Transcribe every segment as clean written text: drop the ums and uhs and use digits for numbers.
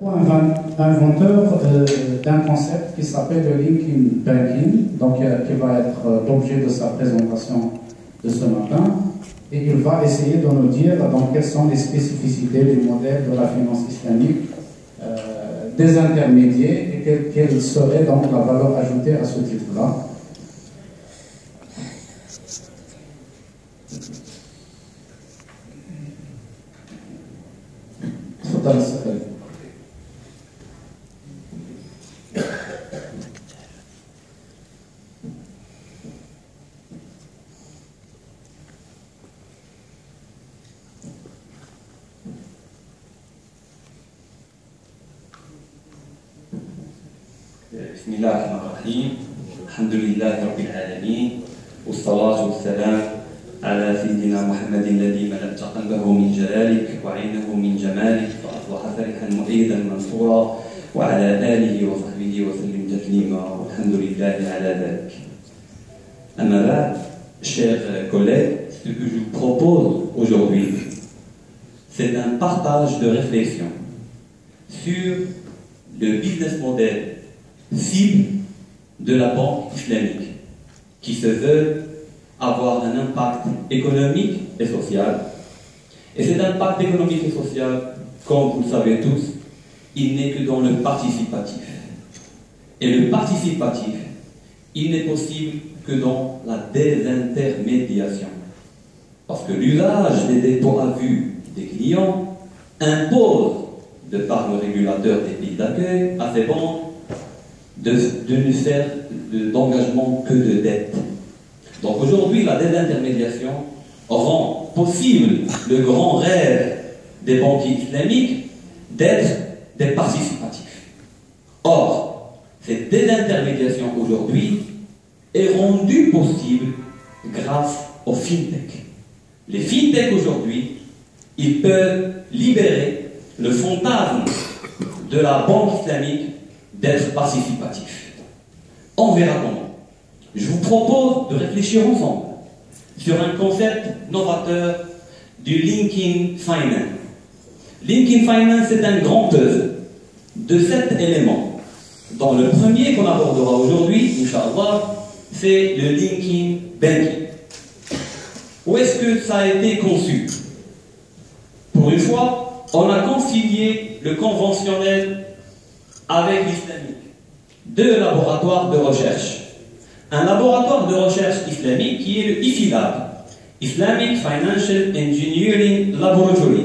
Inventeur d'un concept qui s'appelle le linking banking, donc qui va être l'objet de sa présentation de ce matin, et il va essayer de nous dire donc, quelles sont les spécificités du modèle de la finance islamique des intermédiaires et quelle serait donc la valeur ajoutée à ce titre-là. بسم الله الرحمن الرحيم الحمد لله رب العالمين والصلاة والسلام على سيدنا محمد الذي ملأت قلبه من جلالك وعينه من جمالك فأصبح فرحا مؤيدا منصورا وعلى آله وصحبه وسلم تسليما والحمد لله على ذلك. أما بعد, chers collègues, ce que je vous propose aujourd'hui, c'est un partage de réflexion sur le business model cible de la banque islamique qui se veut avoir un impact économique et social. Et cet impact économique et social, comme vous le savez tous, il n'est que dans le participatif. Et le participatif, il n'est possible que dans la désintermédiation. Parce que l'usage des dépôts à vue des clients impose, de par le régulateur des pays d'accueil, à ces banques de ne faire d'engagement que de dette. Donc aujourd'hui, la désintermédiation rend possible le grand rêve des banquiers islamiques d'être des participatifs. Or, cette désintermédiation aujourd'hui est rendue possible grâce aux fintech. Les fintech aujourd'hui, ils peuvent libérer le fantasme de la banque islamique d'être participatif. On verra comment. Je vous propose de réfléchir ensemble sur un concept novateur du linking finance. Linking finance, c'est un grand puzzle de 7 éléments, dont le premier qu'on abordera aujourd'hui, Inch'Allah, c'est le linking banking. Où est-ce que ça a été conçu? Pour une fois, on a concilié le conventionnel avec l'islamique. 2 laboratoires de recherche. Un laboratoire de recherche islamique qui est le IFILAB, Islamic Financial Engineering Laboratory,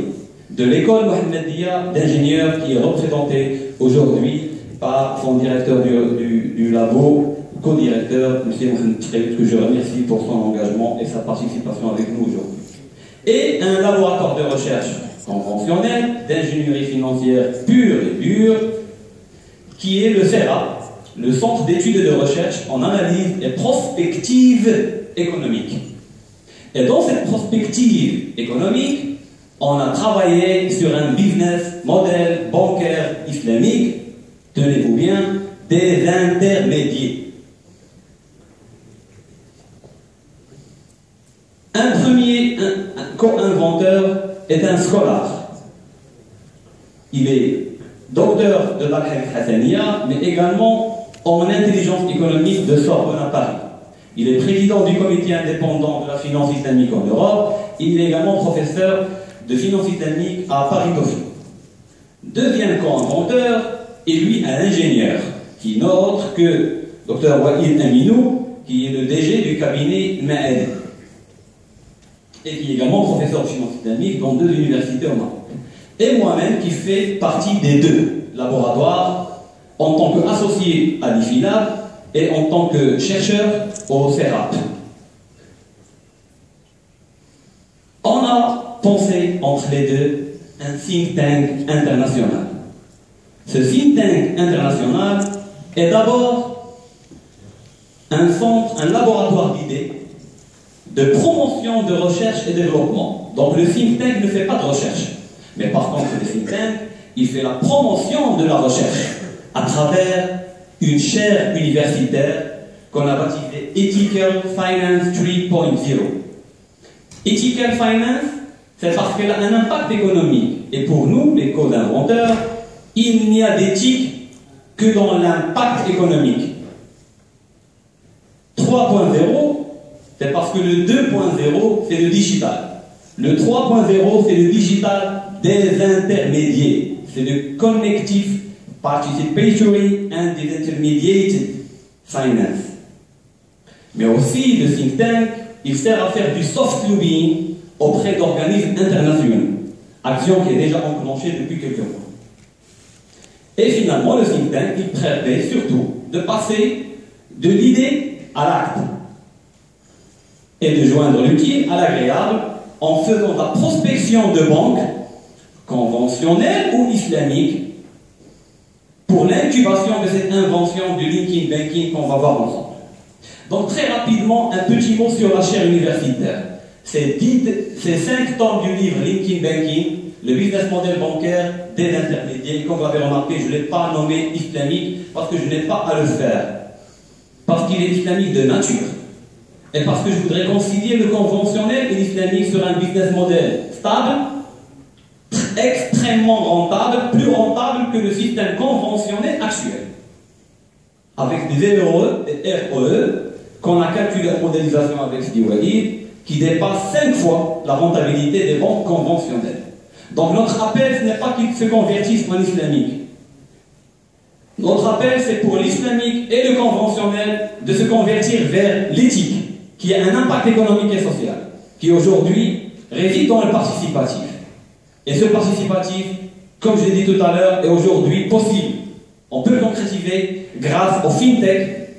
de l'école Mohammedia d'ingénieurs qui est représentée aujourd'hui par son directeur du labo, co-directeur, M. Mohamed Tchèque, que je remercie pour son engagement et sa participation avec nous aujourd'hui. Et un laboratoire de recherche conventionnel d'ingénierie financière pure et dure, qui est le CERA, le Centre d'études et de recherche en analyse et prospective économique. Et dans cette prospective économique, on a travaillé sur un business model bancaire islamique, tenez-vous bien, des intermédiaires. Un premier co-inventeur est un scholar. Il est docteur de l'Al-Hadith Hassaniya, mais également en intelligence économique de Sorbonne à Paris. Il est président du comité indépendant de la finance islamique en Europe. Il est également professeur de finance islamique à Paris-Dauphine. Deuxième co-inventeur est lui un ingénieur, qui n'est autre que Dr Waïd Aminou, qui est le DG du cabinet Ma'ed, et qui est également professeur de finance islamique dans 2 universités au Maroc. Et moi-même qui fais partie des 2 laboratoires en tant qu'associé à l'IFILAB et en tant que chercheur au CERAP. On a pensé entre les 2 un think tank international. Ce think tank international est d'abord un centre, un laboratoire d'idées de promotion de recherche et développement. Donc le think tank ne fait pas de recherche. Mais par contre, le think tank, il fait la promotion de la recherche à travers une chaire universitaire qu'on a baptisée Ethical Finance 3.0. Ethical Finance, c'est parce qu'elle a un impact économique. Et pour nous, les co-inventeurs, il n'y a d'éthique que dans l'impact économique. 3.0, c'est parce que le 2.0, c'est le digital. Le 3.0, c'est le digital des intermédiaires. C'est le connective participatory and intermediated finance. Mais aussi, le think tank, il sert à faire du soft lobbying auprès d'organismes internationaux. Action qui est déjà enclenchée depuis quelques mois. Et finalement, le think tank, il permet surtout de passer de l'idée à l'acte et de joindre l'utile à l'agréable en faisant de la prospection de banques conventionnelles ou islamiques pour l'incubation de cette invention du linking banking qu'on va voir ensemble. Donc très rapidement, un petit mot sur la chaire universitaire. Ces 5 tomes du livre Linking Banking, le business model bancaire des intermédiaires. Comme vous l'avez remarqué, je ne l'ai pas nommé islamique parce que je n'ai pas à le faire. Parce qu'il est islamique de nature. Et parce que je voudrais concilier le conventionnel et l'islamique sur un business model stable, extrêmement rentable, plus rentable que le système conventionnel actuel. Avec des LRE et RE, qu'on a calculé en modélisation avec Stiwahid, qui dépasse 5 fois la rentabilité des banques conventionnelles. Donc notre appel, ce n'est pas qu'ils se convertissent en islamique. Notre appel, c'est pour l'islamique et le conventionnel de se convertir vers l'éthique, qui a un impact économique et social, qui aujourd'hui réside dans le participatif. Et ce participatif, comme je l'ai dit tout à l'heure, est aujourd'hui possible. On peut le concrétiser grâce aux fintech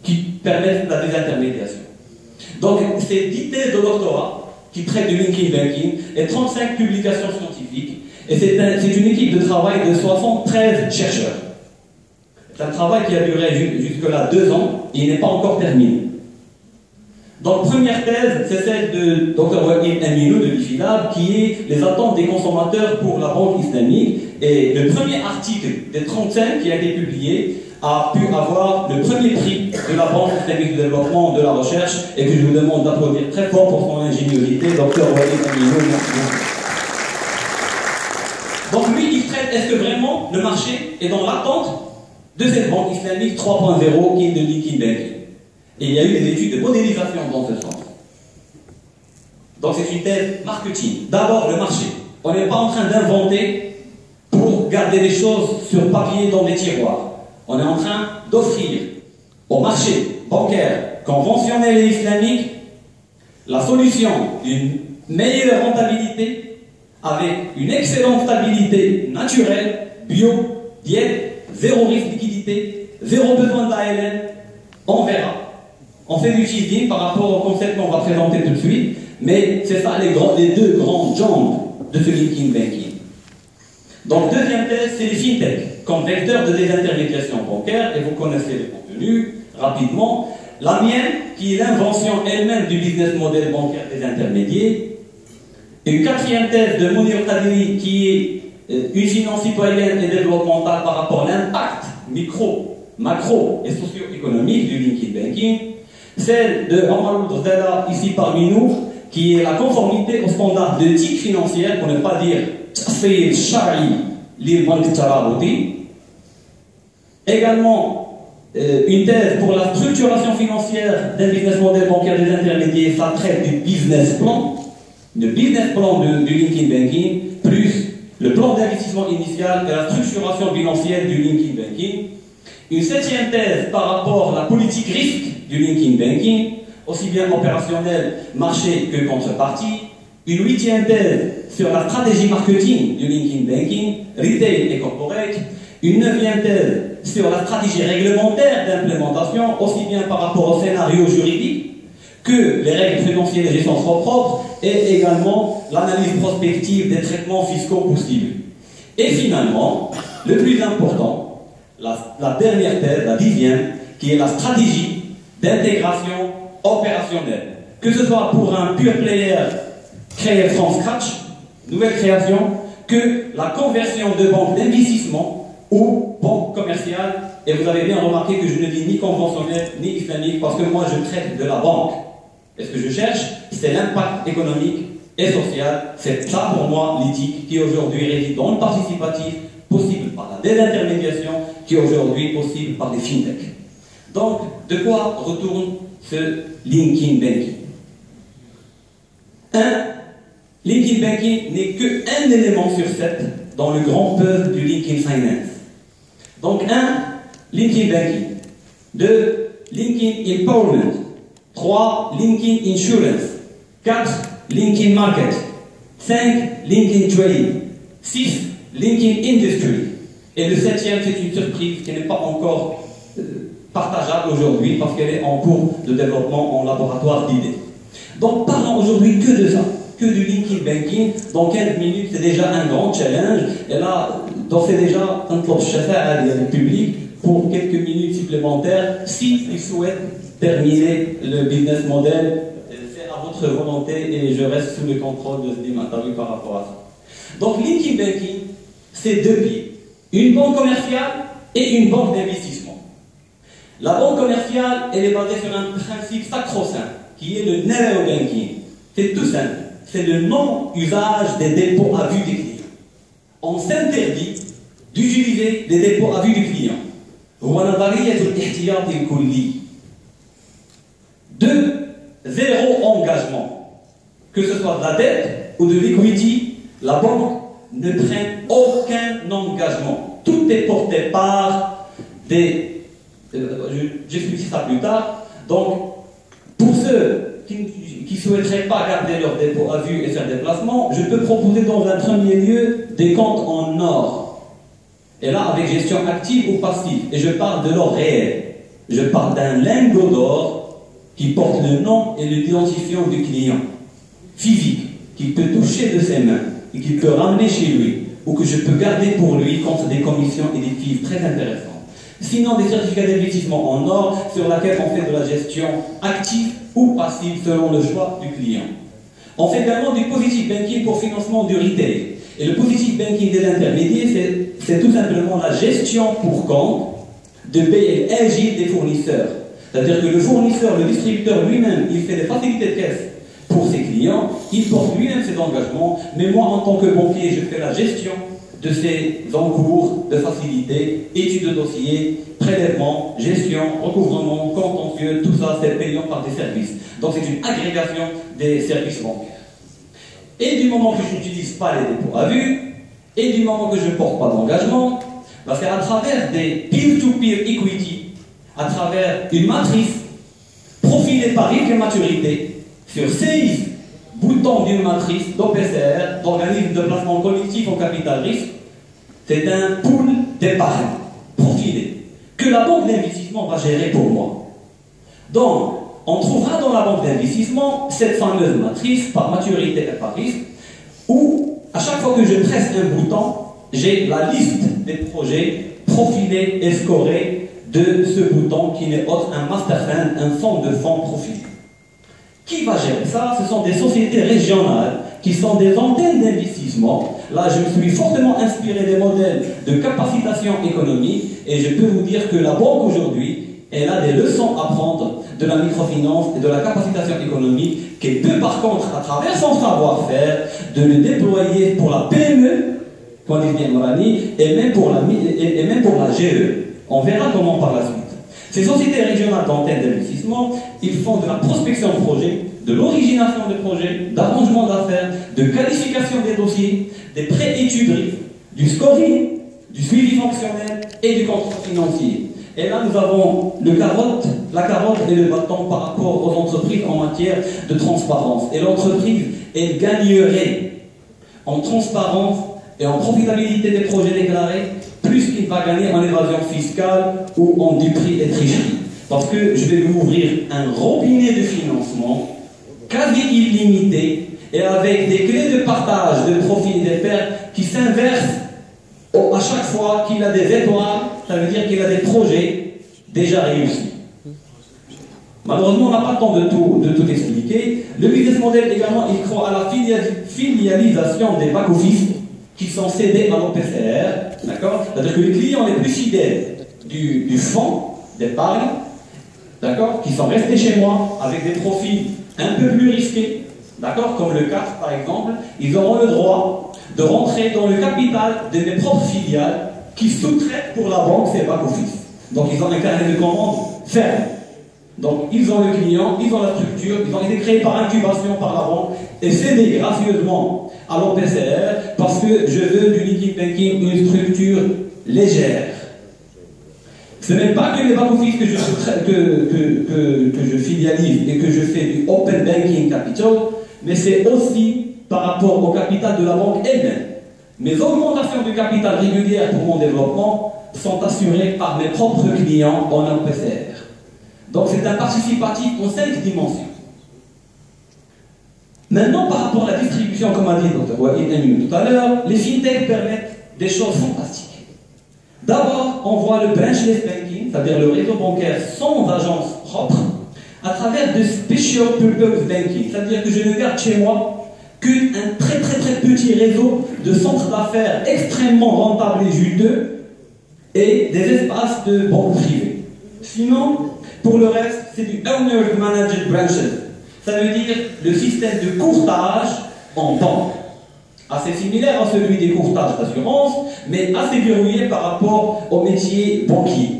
qui permettent la désintermédiation. Donc, c'est 10 thèses de doctorat qui traitent du linking banking et 35 publications scientifiques. Et c'est une équipe de travail de 73 chercheurs. C'est un travail qui a duré jusque-là 2 ans et il n'est pas encore terminé. Donc, première thèse, c'est celle de Dr. Wahid Aminou de l'IFILAB, qui est les attentes des consommateurs pour la banque islamique. Et le premier article des 35 qui a été publié a pu avoir le premier prix de la Banque islamique de développement de la recherche et que je vous demande d'applaudir très fort pour son ingéniosité, Dr. Wahid Aminou. Donc lui, il traite, est-ce que vraiment le marché est dans l'attente de cette banque islamique 3.0 qui est de liquid banking. Et il y a eu des études de modélisation dans ce sens. Donc c'est une thèse marketing. D'abord le marché. On n'est pas en train d'inventer pour garder des choses sur papier dans des tiroirs. On est en train d'offrir au marché bancaire, conventionnel et islamique la solution d'une meilleure rentabilité avec une excellente stabilité naturelle, bio, diète, zéro risque de liquidité, zéro besoin d'ALM. On verra. On fait du teasing par rapport au concept qu'on va présenter tout de suite, mais c'est ça les deux grandes jambes de ce linking banking. Donc, deuxième thèse, c'est les fintech, comme vecteur de désintermédiation bancaire, et vous connaissez le contenu rapidement. La mienne, qui est l'invention elle-même du business model bancaire des intermédiaires. Une quatrième thèse de Mounir Tadiri, qui est une finance citoyenne et développementale par rapport à l'impact micro, macro et socio-économique du linking banking. Celle de Omar Oudrdela, ici parmi nous, qui est la conformité aux standards d'éthique financière, pour ne pas dire Tafsir Shari Lil Bank Tarabouti. Également, une thèse pour la structuration financière d'un business model bancaire des intermédiaires, ça traite du business plan, du linking banking, plus le plan d'investissement initial et la structuration financière du linking banking. Une septième thèse par rapport à la politique risque du linking banking, aussi bien opérationnel, marché que contrepartie. Une huitième thèse sur la stratégie marketing du linking banking, retail et corporate. Une neuvième thèse sur la stratégie réglementaire d'implémentation, aussi bien par rapport au scénario juridique que les règles financières de gestion propres, et également l'analyse prospective des traitements fiscaux possibles. Et finalement, le plus important, la dernière thèse, la 10e, qui est la stratégie d'intégration opérationnelle. Que ce soit pour un pure player créé from scratch, nouvelle création, que la conversion de banque d'investissement ou banque commerciale. Et vous avez bien remarqué que je ne dis ni conventionnel ni islamique parce que moi je traite de la banque. Et ce que je cherche, c'est l'impact économique et social. C'est ça pour moi l'éthique qui aujourd'hui réside dans le participatif, possible par la la désintermédiation qui est aujourd'hui possible par les fintechs. Donc, de quoi retourne ce linking banking? Linking banking n'est qu'un élément sur 7 dans le grand puzzle du linking finance. Donc, 1. Linking banking. 2. Linking empowerment. 3. Linking insurance. 4. Linking market. 5. Linking trading. 6. Linking industry. Et le 7e, c'est une surprise qui n'est pas encore partageable aujourd'hui parce qu'elle est en cours de développement en laboratoire d'idées. Donc parlons aujourd'hui que de ça, que du linking banking. Dans 15 minutes, c'est déjà un grand challenge. Et là, c'est déjà un le public pour quelques minutes supplémentaires. S'ils souhaitent terminer le business model, c'est à votre volonté et je reste sous le contrôle de Slim Ataoui par rapport à ça. Donc linking banking, c'est deux pieds. Une banque commerciale et une banque d'investissement. La banque commerciale, elle est basée sur un principe sacro-saint, qui est le narrow banking. C'est tout simple. C'est le non-usage des dépôts à vue des clients. On s'interdit d'utiliser des dépôts à vue du client. 2. Zéro engagement. Que ce soit de la dette ou de l'equity, la banque ne prenne aucun engagement. Tout est porté par des... J'explique ça plus tard. Donc, pour ceux qui ne souhaiteraient pas garder leur dépôt à vue et faire des placements, je peux proposer dans un premier lieu des comptes en or. Et là, avec gestion active ou passive. Et je parle de l'or réel. Je parle d'un lingot d'or qui porte le nom et l'identifiant du client. Physique, qu'il peut toucher de ses mains et qu'il peut ramener chez lui, ou que je peux garder pour lui contre des commissions et des fees très intéressantes. Sinon, des certificats d'investissement en or sur lesquels on fait de la gestion active ou passive selon le choix du client. On fait également du positive banking pour financement du retail. Et le positive banking des intermédiaires, c'est tout simplement la gestion pour compte de BLG des fournisseurs. C'est-à-dire que le fournisseur, le distributeur lui-même, il fait des facilités de caisse pour ses clients, il porte lui-même ses engagements, mais moi, en tant que banquier, je fais la gestion de ces encours de facilité, études de dossier, prélèvement, gestion, recouvrement, contentieux, tout ça c'est payant par des services. Donc c'est une agrégation des services bancaires. Et du moment que je n'utilise pas les dépôts à vue, et du moment que je ne porte pas d'engagement, parce qu'à travers des peer-to-peer equity, à travers une matrice profilée par risque et maturité, sur 16 boutons d'une matrice d'OPCR, d'organisme de placement collectif au capital risque, c'est un pool d'épargne profilé que la banque d'investissement va gérer pour moi. Donc, on trouvera dans la banque d'investissement cette fameuse matrice par maturité et par risque, où à chaque fois que je presse un bouton, j'ai la liste des projets profilés et scorés de ce bouton qui n'est autre un master fund, un fonds de fonds profilé. Qui va gérer ça? Ce sont des sociétés régionales qui sont des antennes d'investissement. Là, je me suis fortement inspiré des modèles de capacitation économique et je peux vous dire que la banque aujourd'hui, elle a des leçons à prendre de la microfinance et de la capacitation économique qu'elle peut par contre, à travers son savoir-faire, de le déployer pour la PME, et même pour la GE. On verra comment par la suite. Ces sociétés régionales d'antennes d'investissement, ils font de la prospection de projets, de l'origination de projets, d'arrangement d'affaires, de qualification des dossiers, des pré-études, du scoring, du suivi fonctionnel et du contrôle financier. Et là, nous avons la carotte et le bâton par rapport aux entreprises en matière de transparence. Et l'entreprise, elle gagnerait en transparence et en profitabilité des projets déclarés plus qu'il va gagner en évasion fiscale ou en duperie et tricherie. Parce que je vais vous ouvrir un robinet de financement quasi illimité et avec des clés de partage de profit et des pertes qui s'inversent à chaque fois qu'il a des étoiles, ça veut dire qu'il a des projets déjà réussis. Malheureusement, on n'a pas le temps de tout expliquer. Le business model également, il croit à la filialisation des back-office qui sont cédés à l'OPCR, d'accord? C'est-à-dire que les clients les plus fidèles du fonds d'épargne, d'accord, qui sont restés chez moi avec des profils un peu plus risqués, d'accord, comme le CAF par exemple, ils auront le droit de rentrer dans le capital de mes propres filiales qui sous-traitent pour la banque ces back-office. Donc ils ont un carnet de commandes ferme. Donc ils ont le client, ils ont la structure, ils ont été créés par incubation par la banque et cédés gracieusement à l'OPCR parce que je veux du liquid banking une structure légère. Ce n'est pas que les back-office que je filialise et que je fais du open banking capital, mais c'est aussi par rapport au capital de la banque elle-même. Mes augmentations de capital régulières pour mon développement sont assurées par mes propres clients en OPCR. Donc c'est un participatif en 5 dimensions. Maintenant, par rapport à la distribution, comme a dit Dr. Wahid tout à l'heure, les fintechs permettent des choses fantastiques. D'abord, on voit le branchless banking, c'est-à-dire le réseau bancaire sans agence propre, à travers de special purpose banking, c'est-à-dire que je ne garde chez moi qu'un très petit réseau de centres d'affaires extrêmement rentables et juteux et des espaces de banque privée. Sinon, pour le reste, c'est du Owner Managed Branches. Ça veut dire le système de courtage en banque. Assez similaire à celui des courtages d'assurance, mais assez verrouillé par rapport au métier banquier.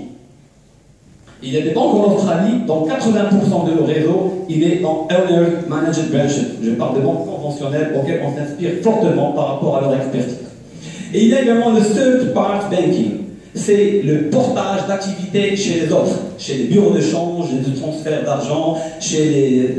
Il y a des banques en Australie, dont 80% de leur réseau, il est en Owner Managed Branches. Je parle de banques conventionnelles auxquelles on s'inspire fortement par rapport à leur expertise. Et il y a également le Third Part Banking. C'est le portage d'activités chez les autres, chez les bureaux de change, de transfert d'argent, chez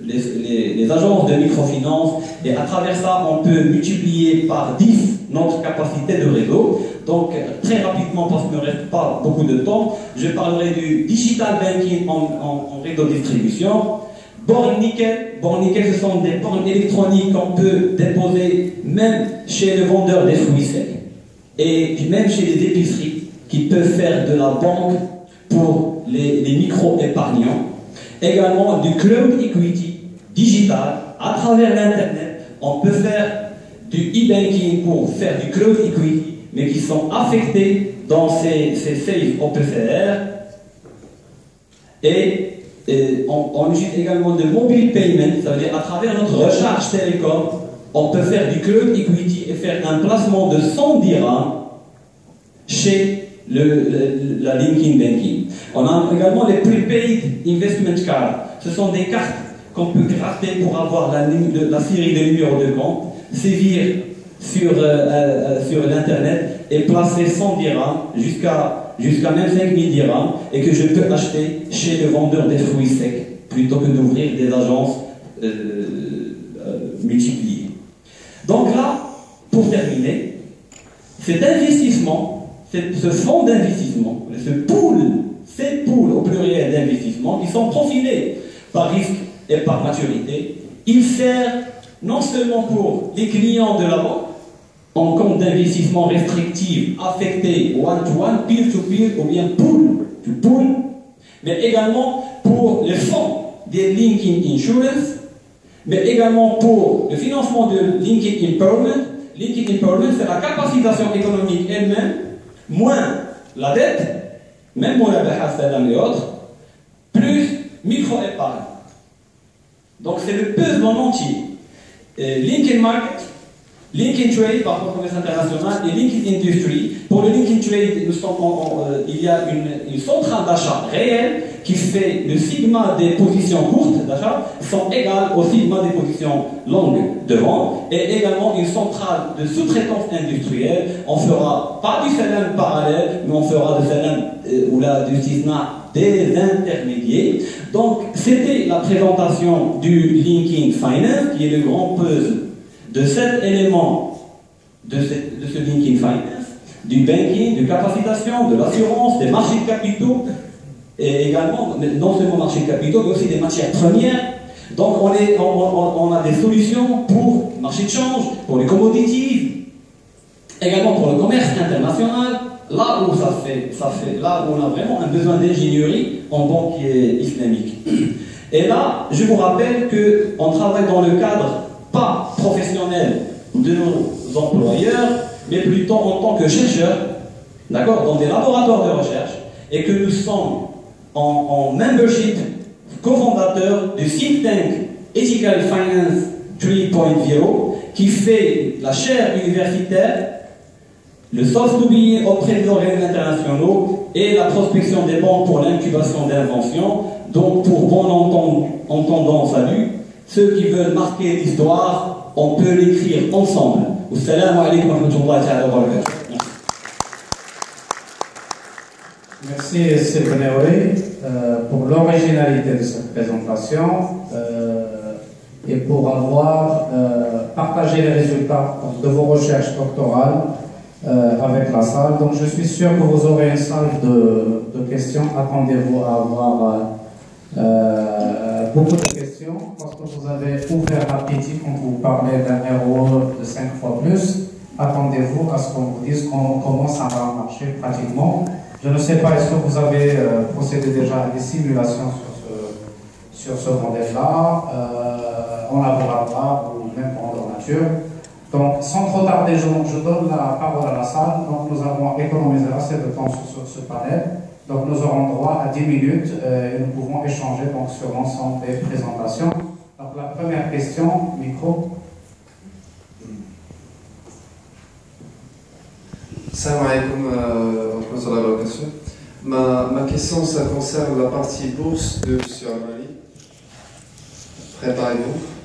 les agences de microfinance, et à travers ça, on peut multiplier par 10 notre capacité de réseau. Donc, très rapidement, parce qu'il ne me reste pas beaucoup de temps, je parlerai du digital banking en réseau de distribution. Bornes nickel, ce sont des bornes électroniques qu'on peut déposer même chez le vendeur des fruits secs, et puis même chez les épiceries qui peuvent faire de la banque pour les micro-épargnants. Également du cloud equity digital à travers l'internet. On peut faire du e-banking pour faire du cloud equity, mais qui sont affectés dans ces safes OPCR. Et on utilise également de mobile payment, ça veut dire à travers notre recharge télécom, on peut faire du cloud equity et faire un placement de 100 dirhams chez la linking banking. On a également les prepaid investment cards. Ce sont des cartes qu'on peut gratter pour avoir la série de numéros de compte, sévir sur l'internet et placer 100 dirhams jusqu'à même 5000 dirhams, et que je peux acheter chez le vendeur des fruits secs plutôt que d'ouvrir des agences multipliées. Donc là, pour terminer, cet investissement, ce fonds d'investissement, ces pools au pluriel d'investissement, qui sont profilés par risque et par maturité, il sert non seulement pour les clients de la banque, en compte d'investissement restrictif, affecté one-to-one, peer-to-peer ou bien pool-to-pool, mais également pour les fonds des Linking Insurance, mais également pour le financement de Linking Empowerment. Linking Empowerment, c'est la capacitation économique elle-même, moins la dette, même pour la Bahas et autres, plus micro-épargne. Donc c'est le puzzle en entier. Linking Market, Linking Trade par rapport au commerce international et Linking Industry. Pour le Linking Trade, il y a une centrale d'achat réelle qui fait le sigma des positions courtes d'achat sont égales au sigma des positions longues de vente, et également une centrale de sous-traitance industrielle. On fera pas du salam parallèle, mais on fera du salam ou du cisna des intermédiaires. Donc c'était la présentation du Linking Finance, qui est le grand puzzle de 7 éléments de ce Linking Finance, du banking, de capacitation, de l'assurance, des marchés de capitaux, et également, non seulement marchés de capitaux, mais aussi des matières premières. Donc on a des solutions pour le marché de change, pour les commodities, également pour le commerce international, là où là où on a vraiment un besoin d'ingénierie en banque islamique. Et là, je vous rappelle qu'on travaille dans le cadre pas professionnel de nos employeurs, mais plutôt en tant que chercheurs, d'accord, dans des laboratoires de recherche, et que nous sommes en membership cofondateur du think tank Ethical Finance 3.0, qui fait la chaire universitaire le soft lobbying auprès des organismes internationaux et la prospection des banques pour l'incubation d'inventions. Donc, pour bon entendant, salut, ceux qui veulent marquer l'histoire, on peut l'écrire ensemble. Assalamu alaikum wa rahmatullahi wa barakatuh. Merci Sylvain Auré pour l'originalité de cette présentation et pour avoir partagé les résultats de vos recherches doctorales avec la salle. Donc je suis sûr que vous aurez une salve de questions. Attendez-vous à avoir beaucoup de questions parce que vous avez ouvert l'appétit quand vous parlez d'un ROE de 5 fois plus. Attendez-vous à ce qu'on vous dise comment ça va marcher pratiquement. Je ne sais pas, est-ce que vous avez procédé déjà à des simulations sur ce modèle-là, en laboratoire ou même en nature. Donc, sans trop tarder, je donne la parole à la salle. Donc, nous avons économisé assez de temps sur ce panel. Donc, nous aurons droit à 10 minutes et nous pouvons échanger donc, sur l'ensemble des présentations. Donc, la première question, micro. Salam alaikum wa rahmatullahi wa barakatuh. Ma question, ça concerne la partie bourse de M. Amali. Préparez-vous.